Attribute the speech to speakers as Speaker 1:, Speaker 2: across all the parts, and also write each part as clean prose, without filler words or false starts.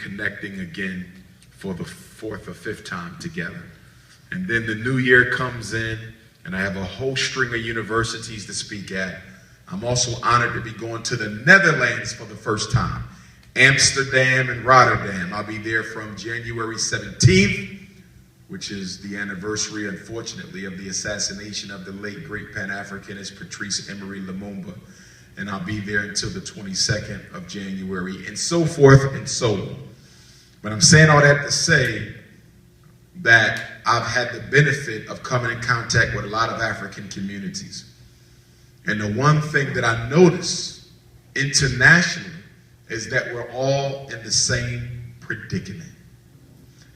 Speaker 1: connecting again for the fourth or fifth time together. And then the new year comes in, and I have a whole string of universities to speak at. I'm also honored to be going to the Netherlands for the first time. Amsterdam and Rotterdam. I'll be there from January 17th, which is the anniversary, unfortunately, of the assassination of the late great Pan-Africanist Patrice Emery Lumumba. And I'll be there until the 22nd of January, and so forth and so on. But I'm saying all that to say that I've had the benefit of coming in contact with a lot of African communities. And the one thing that I notice internationally is that we're all in the same predicament.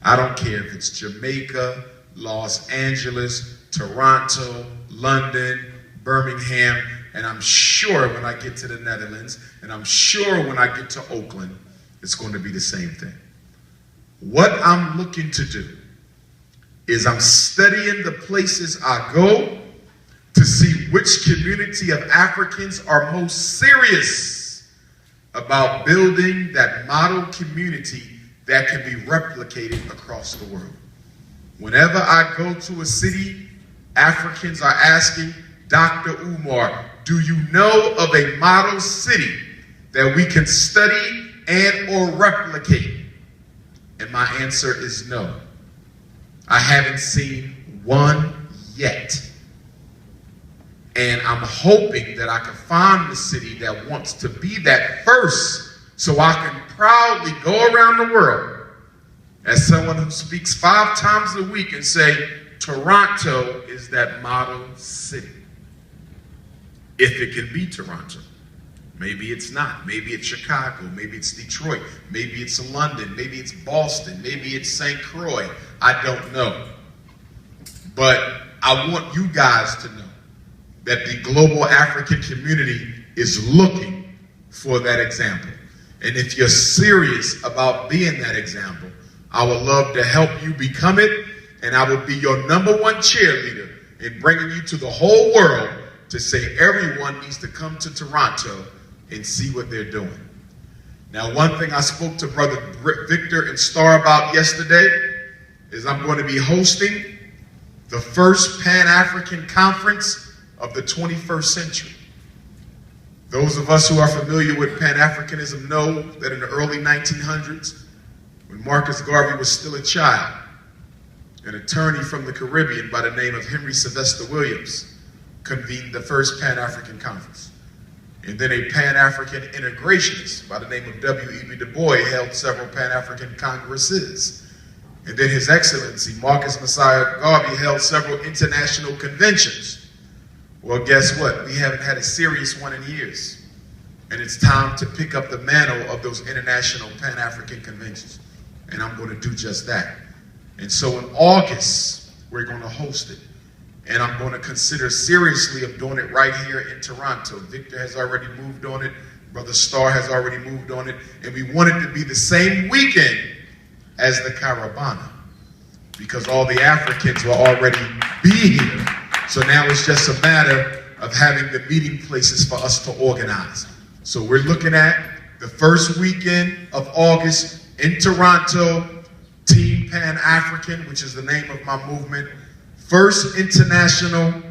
Speaker 1: I don't care if it's Jamaica, Los Angeles, Toronto, London, Birmingham, and I'm sure when I get to the Netherlands, and I'm sure when I get to Oakland, it's going to be the same thing. What I'm looking to do is I'm studying the places I go to see which community of Africans are most serious about building that model community that can be replicated across the world. Whenever I go to a city, Africans are asking, Dr. Umar, do you know of a model city that we can study and or replicate? And my answer is no. I haven't seen one yet. And I'm hoping that I can find the city that wants to be that first, so I can proudly go around the world as someone who speaks 5 times a week and say, Toronto is that model city. If it can be Toronto. Maybe it's not. Maybe it's Chicago. Maybe it's Detroit. Maybe it's London. Maybe it's Boston. Maybe it's St. Croix. I don't know. But I want you guys to know that the global African community is looking for that example. And if you're serious about being that example, I would love to help you become it, and I will be your #1 cheerleader in bringing you to the whole world to say everyone needs to come to Toronto and see what they're doing. Now, one thing I spoke to Brother Victor and Star about yesterday is I'm going to be hosting the first Pan-African conference of the 21st century. Those of us who are familiar with Pan-Africanism know that in the early 1900s, when Marcus Garvey was still a child, an attorney from the Caribbean by the name of Henry Sylvester Williams convened the first Pan-African conference. And then a Pan-African integrationist by the name of W.E.B. Du Bois held several Pan-African congresses. And then His Excellency Marcus Messiah Garvey held several international conventions. Well, guess what? We haven't had a serious one in years. And it's time to pick up the mantle of those international Pan-African conventions. And I'm going to do just that. And so in August, we're going to host it. And I'm going to consider seriously of doing it right here in Toronto. Victor has already moved on it. Brother Star has already moved on it. And we want it to be the same weekend as the Caravana, because all the Africans will already be here. So now it's just a matter of having the meeting places for us to organize. So we're looking at the first weekend of August in Toronto, Team Pan-African, which is the name of my movement, First International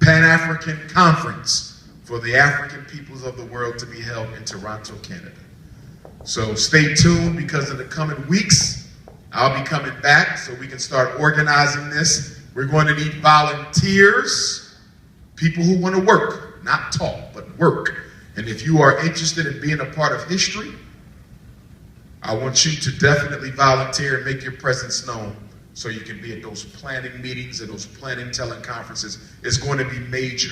Speaker 1: Pan-African Conference for the African peoples of the world to be held in Toronto, Canada. So stay tuned, because in the coming weeks, I'll be coming back so we can start organizing this. We're going to need volunteers, people who want to work, not talk, but work. And if you are interested in being a part of history, I want you to definitely volunteer and make your presence known so you can be at those planning meetings and those planning teleconferences. It's going to be major.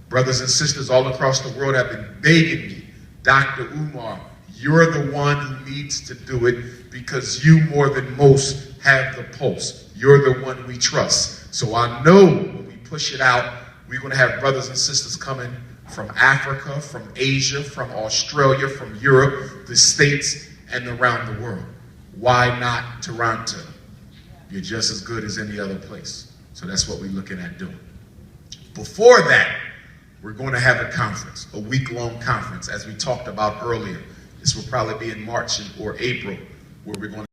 Speaker 1: Brothers and sisters all across the world have been begging me, Dr. Umar, you're the one who needs to do it, because you more than most have the pulse. You're the one we trust. So I know when we push it out, we're going to have brothers and sisters coming from Africa, from Asia, from Australia, from Europe, the States, and around the world. Why not Toronto? You're just as good as any other place. So that's what we're looking at doing. Before that, we're going to have a conference, a week-long conference, as we talked about earlier. This will probably be in March or April where we're going